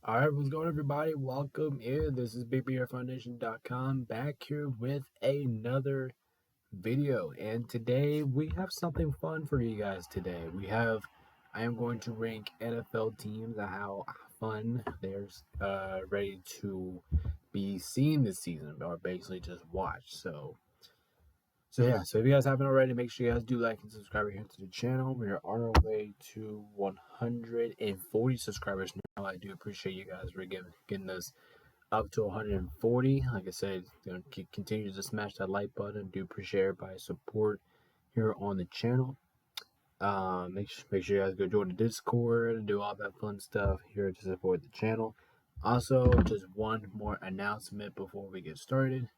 All right, what's going on, everybody? Welcome in. This is BigBearFoundation.com back here with another video. And today we have something fun for you guys today. I am going to rank NFL teams and how fun they're ready to be seen this season or basically just watch. So if you guys haven't already, make sure you guys do like and subscribe here to the channel. We are on our way to 140 subscribers now. I do appreciate you guys for getting us up to 140. Like I said, continue to smash that like button. Do appreciate everybody's support here on the channel. Make sure you guys go join the Discord and do all that fun stuff here to support the channel. Also, just one more announcement before we get started.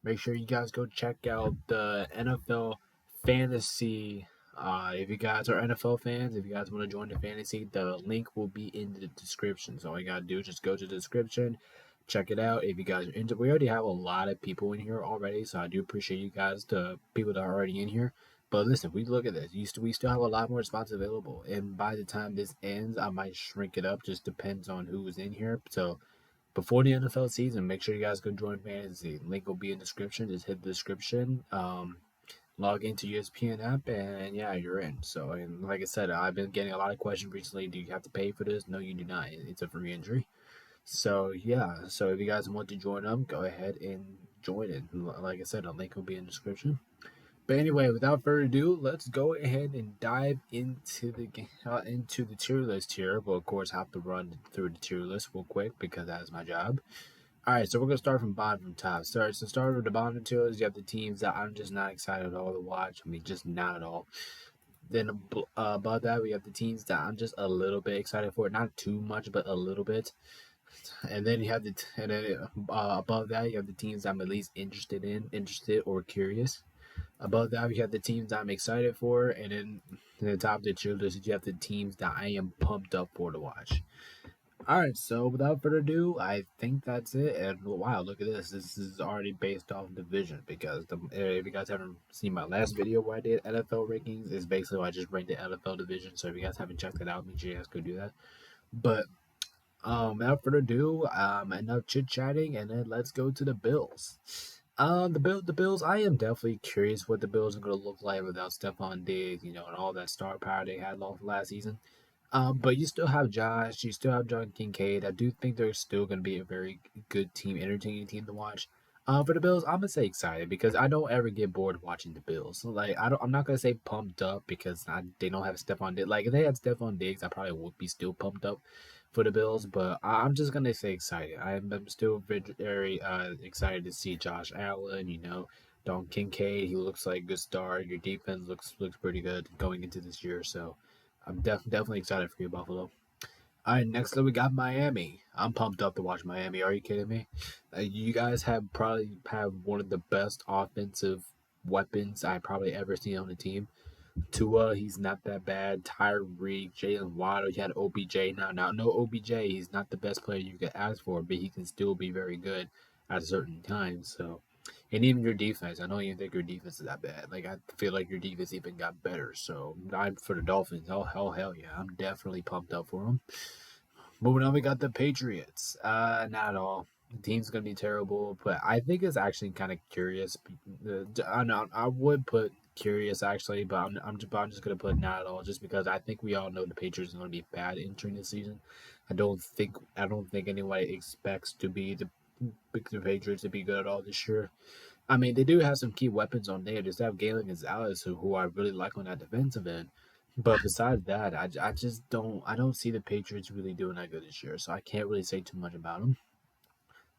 Make sure you guys go check out the NFL fantasy. If you guys are NFL fans, if you guys want to join the fantasy, the link will be in the description. So all you gotta do is just go to the description, check it out. If you guys are into, we already have a lot of people in here already, so I do appreciate you guys, the people that are already in here. But listen, we look at this. We still have a lot more spots available, and by the time this ends, I might shrink it up. Just depends on who's in here. So before the NFL season, make sure you guys go join fantasy. Link will be in the description. Just hit the description. Log into ESPN app, and yeah, you're in. So, and like I said, I've been getting a lot of questions recently. Do you have to pay for this? No, you do not. It's a free entry. So yeah. So if you guys want to join them, go ahead and join it. Like I said, a link will be in the description. But anyway, without further ado, let's go ahead and dive into the tier list here. We'll of course have to run through the tier list real quick because that is my job. All right, so we're gonna start from bottom from top. Start with the bottom tier list. You have the teams that I'm just not excited at all to watch. I mean, just not at all. Then above that, we have the teams that I'm just a little bit excited for, not too much, but a little bit. And then above that, you have the teams I'm at least interested or curious. Above that, we have the teams I'm excited for, and then in the top of the tier list, you have the teams that I am pumped up for to watch. All right, so without further ado, I think that's it. And wow, look at this. This is already based off division because if you guys haven't seen my last video where I did NFL rankings, it's basically I just ranked the NFL division. So if you guys haven't checked that out, make sure you guys go do that. But without further ado, enough chit chatting, and then let's go to the Bills. The Bills. I am definitely curious what the Bills are going to look like without Stephon Diggs, and all that star power they had last season. But you still have Josh, you still have John Kincaid. I do think they're still going to be a very good team, entertaining team to watch. For the Bills, I'm gonna say excited because I don't ever get bored watching the Bills. Like I'm not gonna say pumped up because they don't have Stephon Diggs. Like if they had Stephon Diggs, I probably would be still pumped up for the Bills. But I'm just gonna say excited. I'm still very excited to see Josh Allen. Don Kincaid. He looks like a good start. Your defense looks pretty good going into this year. So I'm definitely excited for you, Buffalo. All right, next up we got Miami. I'm pumped up to watch Miami. Are you kidding me? You guys probably have one of the best offensive weapons I probably ever seen on the team. Tua, he's not that bad. Tyreek, Jalen Waddle, you had OBJ. Now, no OBJ. He's not the best player you could ask for, but he can still be very good at a certain time. So, and even your defense, I don't even think your defense is that bad. Like I feel like your defense even got better. So, I'm for the Dolphins. Oh hell yeah! I'm definitely pumped up for them. Moving on, we got the Patriots. Not at all. The team's gonna be terrible, but I think it's actually kind of curious. I would put curious actually, but I'm just gonna put not at all, just because I think we all know the Patriots are gonna be bad entering the season. I don't think anybody expects the Patriots to be good at all this year. I mean, they do have some key weapons on there. They just have Galen Gonzalez, who I really like on that defensive end. But besides that, I just don't see the Patriots really doing that good this year. So I can't really say too much about them.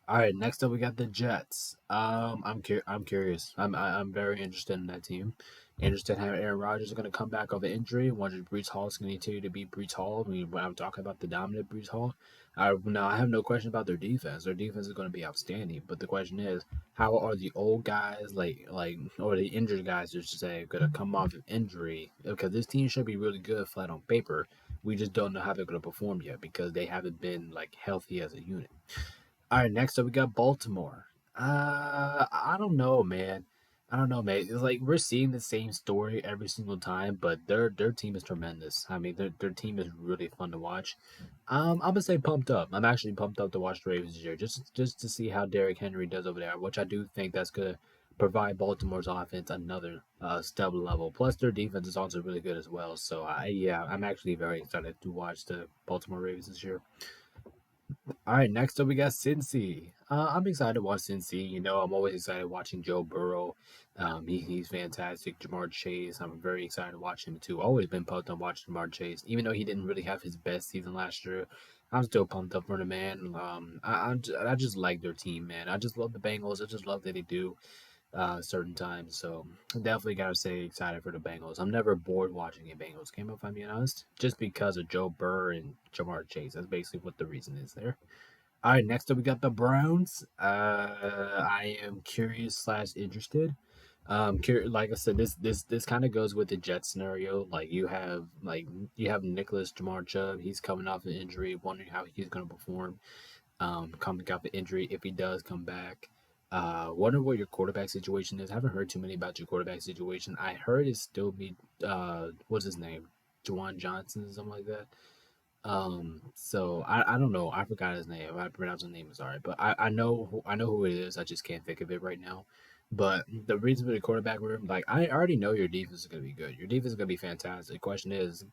All right, next up we got the Jets. I'm curious. I'm very interested in that team. Interested in how Aaron Rodgers is going to come back off an injury. Wonder if Brees Hall is going to continue to be Brees Hall. I mean, when I'm talking about the dominant Brees Hall, now I have no question about their defense. Their defense is going to be outstanding. But the question is, how are the old guys or the injured guys, I should say, going to come off of injury? Because this team should be really good flat on paper. We just don't know how they're going to perform yet because they haven't been healthy as a unit. All right, next up we got Baltimore. I don't know, man. I don't know, mate. It's like we're seeing the same story every single time, but their team is tremendous. I mean, their team is really fun to watch. I'm gonna say pumped up. I'm actually pumped up to watch the Ravens this year, just to see how Derrick Henry does over there, which I do think that's gonna provide Baltimore's offense another step level. Plus, their defense is also really good as well. So I'm actually very excited to watch the Baltimore Ravens this year. All right, next up we got Cincy. I'm excited to watch Cincy. You know, I'm always excited watching Joe Burrow. He's fantastic. Jamar Chase, I'm very excited to watch him too. Always been pumped on watching Jamar Chase, even though he didn't really have his best season last year. I'm still pumped up for the man. I just like their team, man. I just love the Bengals. I just love that they do certain times. So definitely gotta say excited for the Bengals. I'm never bored watching a Bengals game if I'm being honest, just because of Joe Burr and Jamar Chase. That's basically what the reason is there. All right, next up we got the Browns. I am curious slash interested. Like I said, this kind of goes with the Jets scenario. You have Nicholas Jamar Chubb. He's coming off an injury, wondering how he's going to perform. Coming off the injury if he does come back. Wonder what your quarterback situation is. I haven't heard too many about your quarterback situation. I heard it still be what's his name, Juwan Johnson, something like that. So I don't know. I forgot his name. If I pronounce his name, sorry, but I know who it is. I just can't think of it right now. But the reason for the quarterback room, like I already know your defense is gonna be good. Your defense is gonna be fantastic. The question is,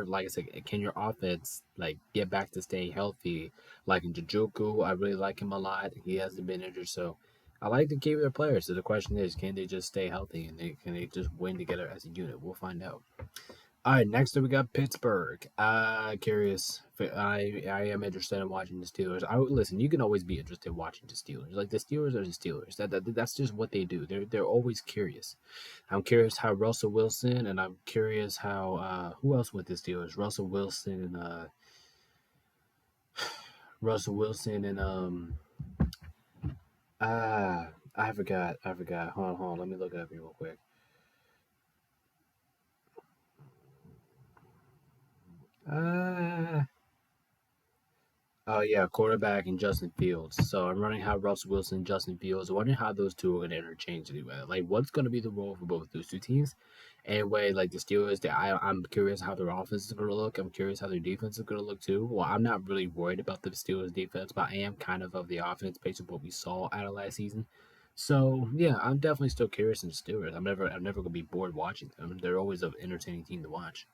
like I said, can your offense like get back to staying healthy? Like in Njoku, I really like him a lot. He hasn't been injured, so I like to keep their players. So the question is, can they just stay healthy and can they just win together as a unit? We'll find out. All right, next up we got Pittsburgh. Curious. I am interested in watching the Steelers. I listen. You can always be interested in watching the Steelers. Like the Steelers are the Steelers. That's just what they do. They're always curious. I'm curious how Russell Wilson, and I'm curious how who else with the Steelers? Russell Wilson and I forgot. Hold on. Let me look it up here real quick. Uh Oh yeah, quarterback and Justin Fields. So I'm running how Russell Wilson, and Justin Fields. Wondering how those two are going to interchange anyway. Like, what's going to be the role for both those two teams? Anyway, like the Steelers, I'm curious how their offense is going to look. I'm curious how their defense is going to look too. Well, I'm not really worried about the Steelers defense, but I am kind of the offense based on what we saw out of last season. So yeah, I'm definitely still curious in the Steelers. I'm never going to be bored watching them. They're always an entertaining team to watch.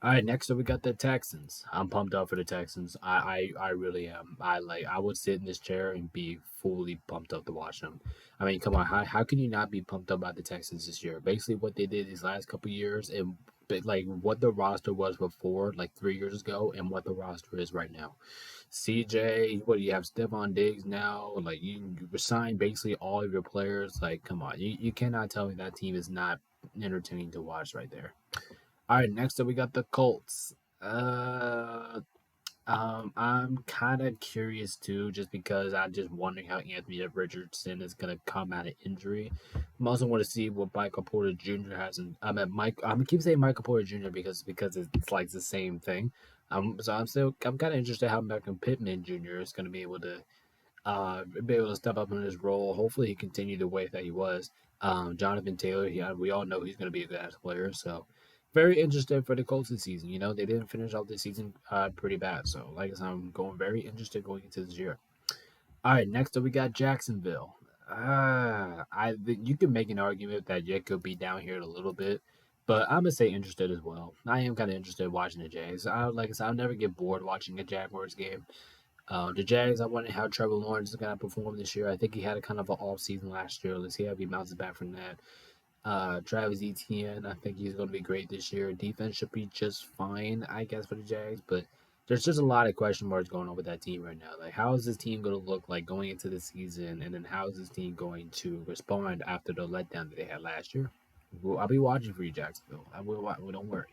All right, next up we got the Texans. I'm pumped up for the Texans. I really am. I would sit in this chair and be fully pumped up to watch them. I mean, come on, how can you not be pumped up about the Texans this year? Basically, what they did these last couple years and like what the roster was before, like 3 years ago, and what the roster is right now. CJ, what do you have? Stephon Diggs now. Like you resign basically all of your players. Like, come on, you cannot tell me that team is not entertaining to watch right there. All right, next up we got the Colts. I'm kind of curious too, just because I'm just wondering how Anthony Richardson is gonna come out of injury. I'm also want to see what Michael Porter Jr. has. I'm at Mike. I'm gonna keep saying Michael Porter Jr. because it's like the same thing. I'm kind of interested how Malcolm Pittman Jr. is gonna be able to step up in his role. Hopefully, he continue the way that he was. Jonathan Taylor, we all know he's going to be a good ass player. So, very interested for the Colts this season. You know, they didn't finish off this season pretty bad. So, like I said, I'm going very interested going into this year. All right, next up we got Jacksonville. You can make an argument that Jake could be down here a little bit, but I'm gonna say interested as well. I am kind of interested in watching the Jags. Like I said, I'll never get bored watching a Jaguars game. The Jags, I wonder how Trevor Lawrence is going to perform this year. I think he had a kind of an off season last year. Let's see how he bounces back from that. Travis Etienne, I think he's going to be great this year. Defense should be just fine, I guess, for the Jags. But there's just a lot of question marks going on with that team right now. Like, how is this team going to look like going into the season? And then how is this team going to respond after the letdown that they had last year? Well, I'll be watching for you, Jacksonville. I will. Don't worry.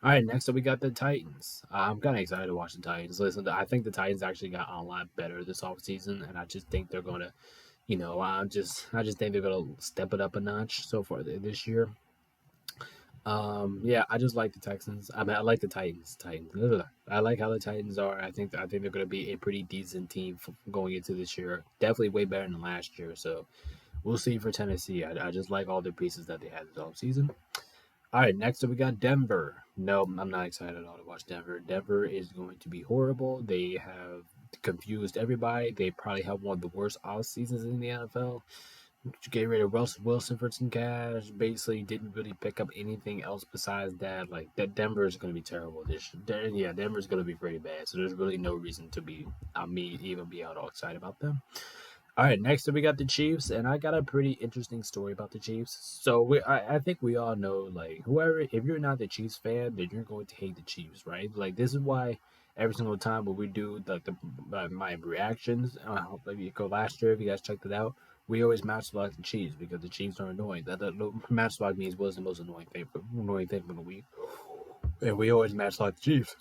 All right, next up we got the Titans. I'm kind of excited to watch the Titans. Listen, I think the Titans actually got a lot better this offseason, and I just think they're going to, I just think they're going to step it up a notch so far this year. Yeah, I just like the Texans. I mean, I like the Titans. Titans. Ugh. I like how the Titans are. I think they're going to be a pretty decent team going into this year. Definitely way better than last year. So we'll see for Tennessee. I just like all the pieces that they had this offseason. All right, next up we got Denver. No, I'm not excited at all to watch Denver. Denver is going to be horrible. They have confused everybody. They probably have one of the worst off seasons in the NFL. Get rid of Russell Wilson for some cash. Basically, didn't really pick up anything else besides that. Like that, Denver is going to be terrible this year. Yeah, Denver is going to be pretty bad. So there's really no reason to be me even be out all excited about them. All right, next up we got the Chiefs, and I got a pretty interesting story about the Chiefs. So I think we all know, like, whoever, if you're not the Chiefs fan, then you're going to hate the Chiefs, right? Like, this is why every single time when we do like my reactions, like you go last year, if you guys checked it out, we always match like the Chiefs because the Chiefs are annoying. That the match like means was the most annoying thing for the week, and we always match like the Chiefs.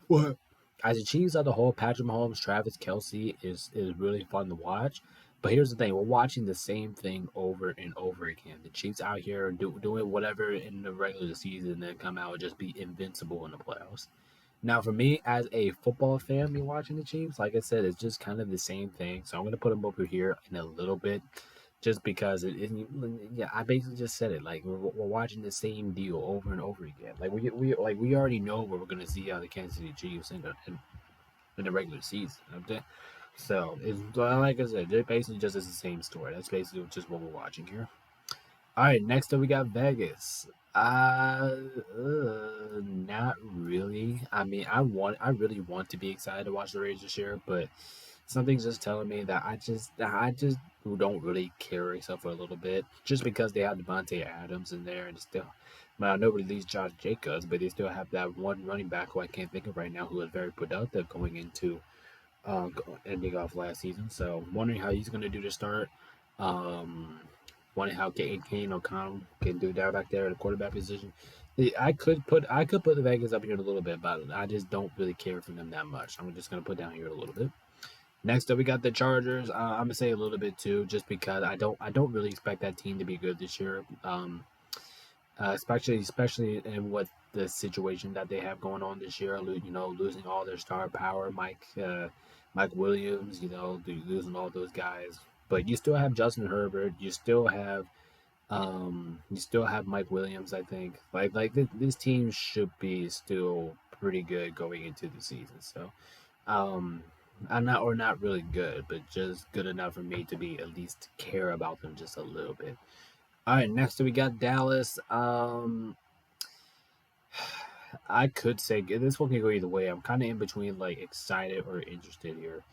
What? As the Chiefs as a whole, Patrick Mahomes, Travis Kelce is really fun to watch. But here's the thing: we're watching the same thing over and over again. The Chiefs out here doing whatever in the regular season, and then come out and just be invincible in the playoffs. Now, for me, as a football fan, me watching the Chiefs, like I said, it's just kind of the same thing. So I'm gonna put them over here in a little bit, just because it isn't. Yeah, I basically just said it. Like we're watching the same deal over and over again. Like we already know what we're gonna see out of the Kansas City Chiefs in the regular season. Okay? So it's like I said, it basically just is the same story. That's basically just what we're watching here. All right, next up we got Vegas. Not really. I mean, I really want to be excited to watch the Raiders this year, but something's just telling me that I just don't really care except for a little bit, just because they have Devontae Adams in there and still. Well, nobody leaves Josh Jacobs, but they still have that one running back who I can't think of right now who is very productive going into ending off last season. So wondering how he's going to do to start. Um, Wondering how Kane O'Connell can do that back there at the quarterback position. I could put the Vegas up here in a little bit, but I just don't really care for them that much. I'm just gonna put down here a little bit. Next up, we got the Chargers. I'm gonna say a little bit too, just because I don't really expect that team to be good this year. Especially in what the situation that they have going on this year. Losing all their star power, Mike Williams. Losing all those guys. But you still have Justin Herbert. You still have Mike Williams. I think this team should be still pretty good going into the season. So, um, not really good, but just good enough for me to be at least care about them just a little bit. All right, next we got Dallas. I could say this one can go either way. I'm kind of in between, like excited or interested here,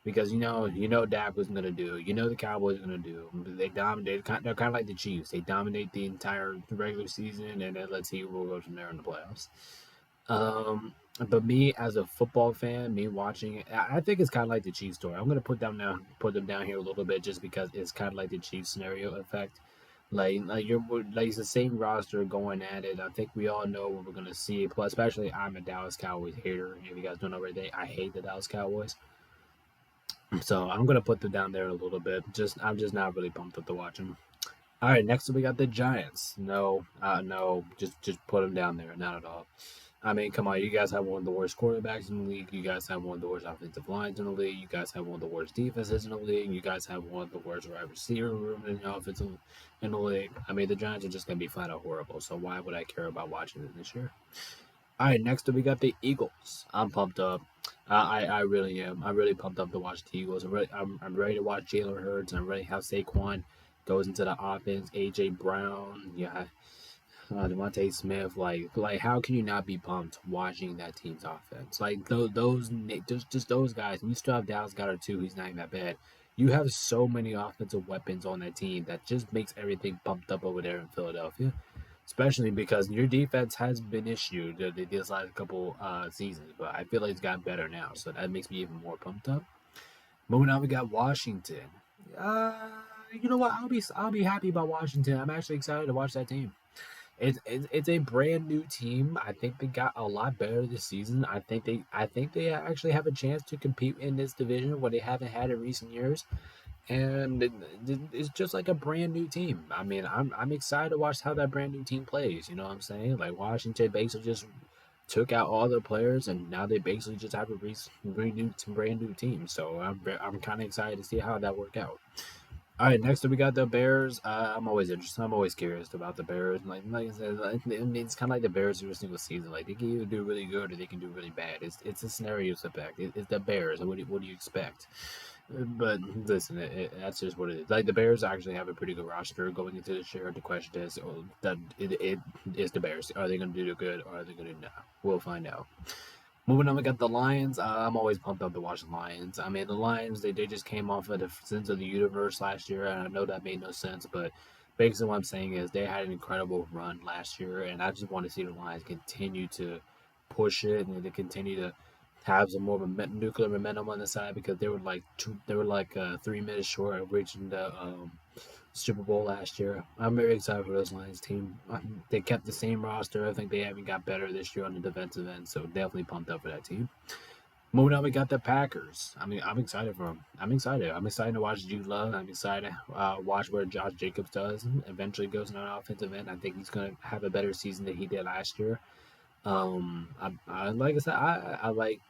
because Dak was gonna do. The Cowboys are gonna do. They dominate. They're kind of like the Chiefs. They dominate the entire regular season, and then let's see who goes from there in the playoffs. But me as a football fan, me watching it, I think it's kind of like the Chiefs story. I'm gonna put them down here a little bit, just because it's kind of like the Chiefs scenario effect. Like it's the same roster going at it. I think we all know what we're gonna see. Plus, especially I'm a Dallas Cowboys hater. If you guys don't know already, I hate the Dallas Cowboys. So I'm gonna put them down there a little bit. I'm just not really pumped up to watch them. All right, next we got the Giants. No, just put them down there. Not at all. I mean, come on, you guys have one of the worst quarterbacks in the league. You guys have one of the worst offensive lines in the league. You guys have one of the worst defenses in the league. You guys have one of the worst wide receiver room in the offensive in the league. I mean, the Giants are just gonna be flat out horrible. So why would I care about watching it this year? All right, next up we got the Eagles. I'm pumped up. I really am. I'm really pumped up to watch the Eagles. I'm ready to watch Jalen Hurts. I'm ready how Saquon goes into the offense. AJ Brown, yeah, Devontae Smith. Like how can you not be pumped watching that team's offense? Like just those guys. And you still have Dallas Goedert too. He's not even that bad. You have so many offensive weapons on that team that just makes everything pumped up over there in Philadelphia. Especially because your defense has been issued these last couple seasons, but I feel like it's gotten better now, so that makes me even more pumped up. Moving on, we got Washington. Uh, you know what? I'll be happy about Washington. I'm actually excited to watch that team. It's a brand new team. I think they got a lot better this season. I think they actually have a chance to compete in this division what they haven't had in recent years, and it's just like a brand new team. I mean, I'm excited to watch how that brand new team plays. You know what I'm saying? Like Washington basically just took out all their players, and now they basically just have a brand new team. So I'm kind of excited to see how that work out. All right, next up we got the Bears. I'm always interested. I'm always curious about the Bears. Like I said, it's kind of like the Bears every single season. Like they can either do really good or they can do really bad. It's a scenario effect. It's the Bears. What do you expect? But listen, that's just what it is. Like the Bears actually have a pretty good roster going into this year. The question is, that it is the Bears. Are they going to do good or are they going to not? We'll find out. Moving on, we got the Lions. I'm always pumped up to watch the Lions. I mean, the Lions, they just came off of the Sins of the Universe last year, and I know that made no sense, but basically what I'm saying is they had an incredible run last year, and I just want to see the Lions continue to push it and to continue to have some more nuclear momentum on the side because they were like 3 minutes short of reaching the Super Bowl last year. I'm very excited for those Lions team. They kept the same roster. I think they haven't got better this year on the defensive end, so definitely pumped up for that team. Moving on, we got the Packers. I mean, I'm excited for them. I'm excited. I'm excited to watch Jude Love. I'm excited to watch where Josh Jacobs does. Eventually goes on an offensive end. I think he's going to have a better season than he did last year. Like I said, I like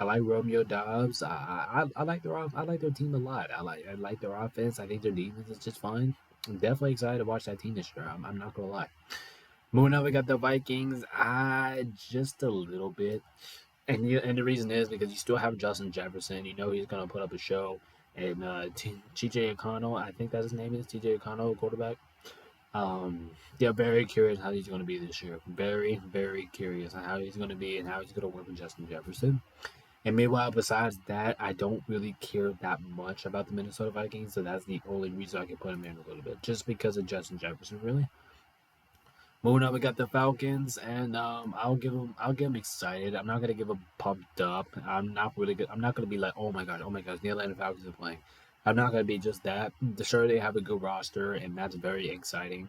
Romeo Dobbs. I like their team a lot. I like their offense. I think their defense is just fine. I'm definitely excited to watch that team this year. I'm not gonna lie. Moving on, we got the Vikings. Just a little bit, and the reason is because you still have Justin Jefferson. You know he's gonna put up a show, and T.J. O'Connell. I think that's his name is T.J. O'Connell, quarterback. Yeah, very curious how he's gonna be this year. Very, very curious on how he's gonna be and how he's gonna work with Justin Jefferson. And meanwhile, besides that, I don't really care that much about the Minnesota Vikings, so that's the only reason I can put them in a little bit, just because of Justin Jefferson, really. Moving on, we got the Falcons, and I'll give them excited. I'm not gonna give them pumped up. I'm not really good. I'm not gonna be like, oh my gosh, the Atlanta Falcons are playing. I'm not gonna be just that. Sure, they have a good roster, and that's very exciting.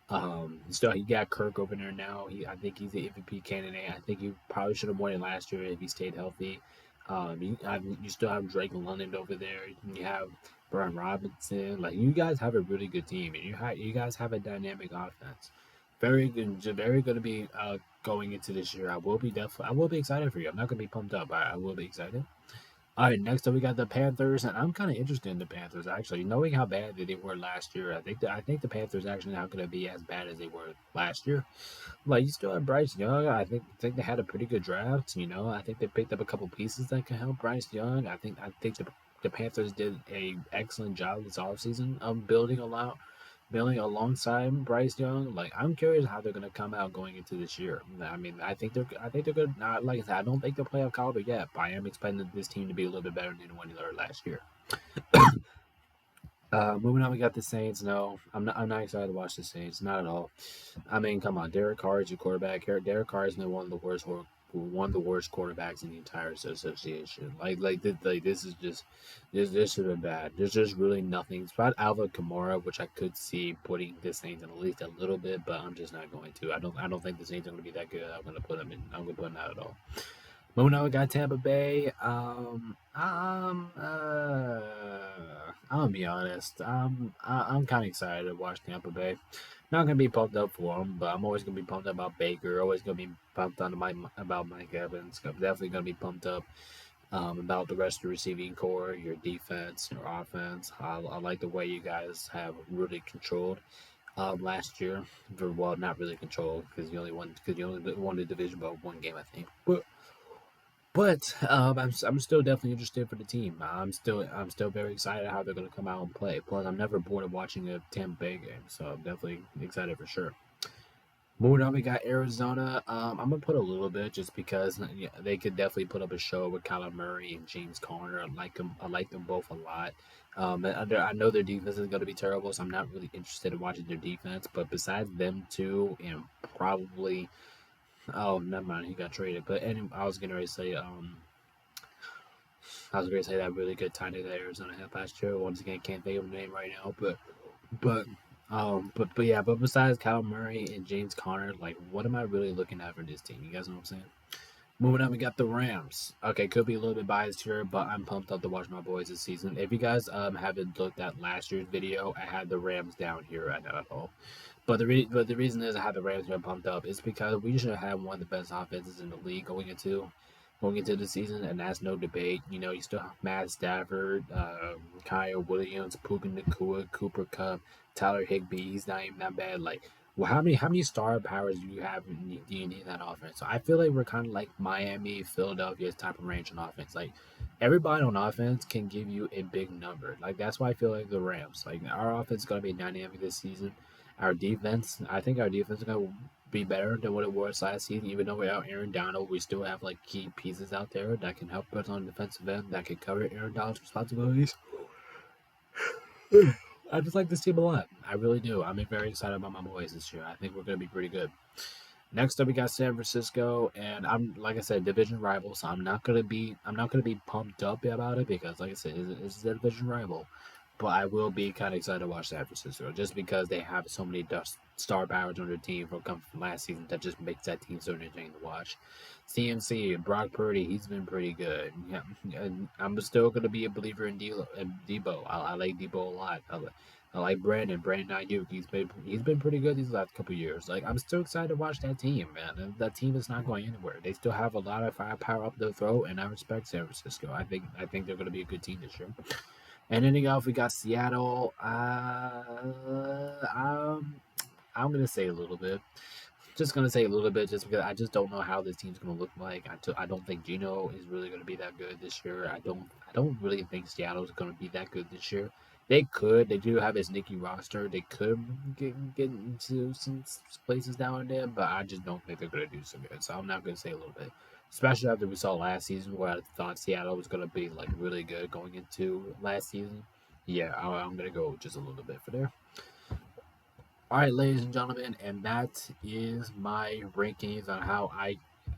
So he got Kirk over there now. I think he's the MVP candidate. I think he probably should have won it last year if he stayed healthy. You still have Drake London over there. You have Brian Robinson. Like you guys have a really good team, and you guys have a dynamic offense. Very good, very going to be going into this year. I will be excited for you. I'm not going to be pumped up. I will be excited. All right, next up we got the Panthers, and I'm kind of interested in the Panthers actually, knowing how bad they were last year. I think the Panthers actually not going to be as bad as they were last year. Like you still have Bryce Young. I think they had a pretty good draft. You know, I think they picked up a couple pieces that can help Bryce Young. I think the Panthers did a excellent job this offseason of building alongside Bryce Young. Like I'm curious how they're gonna come out going into this year. I mean, I think they're good. Not like I said, I don't think they're playoff caliber yet, but I am expecting this team to be a little bit better than what they were last year. Moving on, we got the Saints. No, I'm not excited to watch the Saints. Not at all. I mean, come on, Derek Carr is your quarterback. Derek Carr has been one of the worst quarterbacks in the entire association. Like this is just this has been bad. There's just really nothing. It's about Alvin Kamara, which I could see putting the Saints in at least a little bit, but I'm just not going to. I don't think the Saints are going to be that good. I'm going to put them in. I'm going to put them out at all. Moving on, we got Tampa Bay. I'll be honest. I'm kind of excited to watch Tampa Bay. Not gonna be pumped up for them, but I'm always gonna be pumped up about Baker. Always gonna be pumped up about Mike Evans. I'm definitely gonna be pumped up about the rest of the receiving core, your defense, your offense. I like the way you guys have really controlled last year. Well, not really controlled because you only won the division by one game, I think. But I'm still definitely interested for the team. I'm still very excited how they're going to come out and play. Plus, I'm never bored of watching a Tampa Bay game, so I'm definitely excited for sure. Moving on, we got Arizona. I'm gonna put a little bit just because yeah, they could definitely put up a show with Kyler Murray and James Conner. I like them. I like them both a lot. I know their defense is going to be terrible, so I'm not really interested in watching their defense. But besides them two, and probably oh, never mind. He got traded. But anyway, I was going to say that really good tight end that Arizona had last year. Once again, can't think of the name right now. But but besides Kyle Murray and James Conner, like, what am I really looking at for this team? You guys know what I'm saying? Moving on, we got the Rams. Okay, could be a little bit biased here, but I'm pumped up to watch my boys this season. If you guys haven't looked at last year's video, I had the Rams down here at all. But but the reason is I had the Rams here pumped up is because we should have one of the best offenses in the league going into. going into the season, and that's no debate. You know, you still have Matt Stafford, Kyle Williams, Puka Nacua, Cooper Kupp, Tyler Higbee. He's not even that bad. Like, well, how many star powers do you have? Do you need in that offense? So I feel like we're kind of like Miami, Philadelphia's type of range on offense. Like, everybody on offense can give you a big number. Like, that's why I feel like the Rams. Like, our offense is gonna be dynamic this season. Our defense, I think our defense is gonna be better than what it was last season. Even though without Aaron Donald, we still have like key pieces out there that can help us on the defensive end that can cover Aaron Donald's responsibilities. I just like this team a lot. I really do. I'm very excited about my boys this year. I think we're gonna be pretty good. Next up, we got San Francisco, and I'm like I said, division rival. So I'm not gonna be pumped up about it because, like I said, it's a division rival. But I will be kind of excited to watch San Francisco just because they have so many star powers on their team from last season that just makes that team so entertaining to watch. CMC, Brock Purdy, he's been pretty good. Yeah, and I'm still gonna be a believer in Debo. I like Debo a lot. I like Brandon Ayuk. He's been pretty good these last couple of years. Like, I'm still excited to watch that team, man. And that team is not going anywhere. They still have a lot of firepower up their throat, and I respect San Francisco. I think they're going to be a good team this year. And then we got Seattle. I'm gonna say a little bit. Just gonna say a little bit, just because I just don't know how this team's gonna look like. I don't think Geno is really gonna be that good this year. I don't really think Seattle's gonna be that good this year. They could. They do have a sneaky roster. They could get into some places down and then, but I just don't think they're gonna do so good. So I'm not gonna say a little bit, especially after we saw last season where I thought Seattle was gonna be like really good going into last season. Yeah, I'm gonna go just a little bit for there. All right, ladies and gentlemen, and that is my rankings on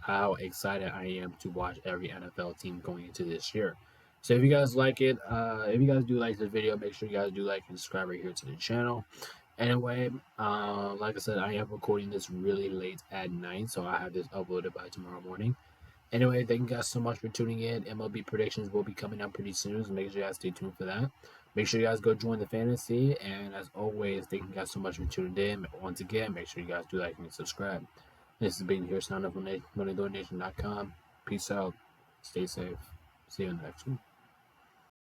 how excited I am to watch every NFL team going into this year. So if you guys like it, if you guys do like this video, make sure you guys do like and subscribe right here to the channel. Anyway, like I said, I am recording this really late at night, so I have this uploaded by tomorrow morning. Anyway, thank you guys so much for tuning in. MLB predictions will be coming out pretty soon, so make sure you guys stay tuned for that. Make sure you guys go join the fantasy, and as always, thank you guys so much for tuning in. Once again, make sure you guys do like and subscribe. This is being here, sound of MoneyDoorNation.com. Peace out. Stay safe. See you in the next one.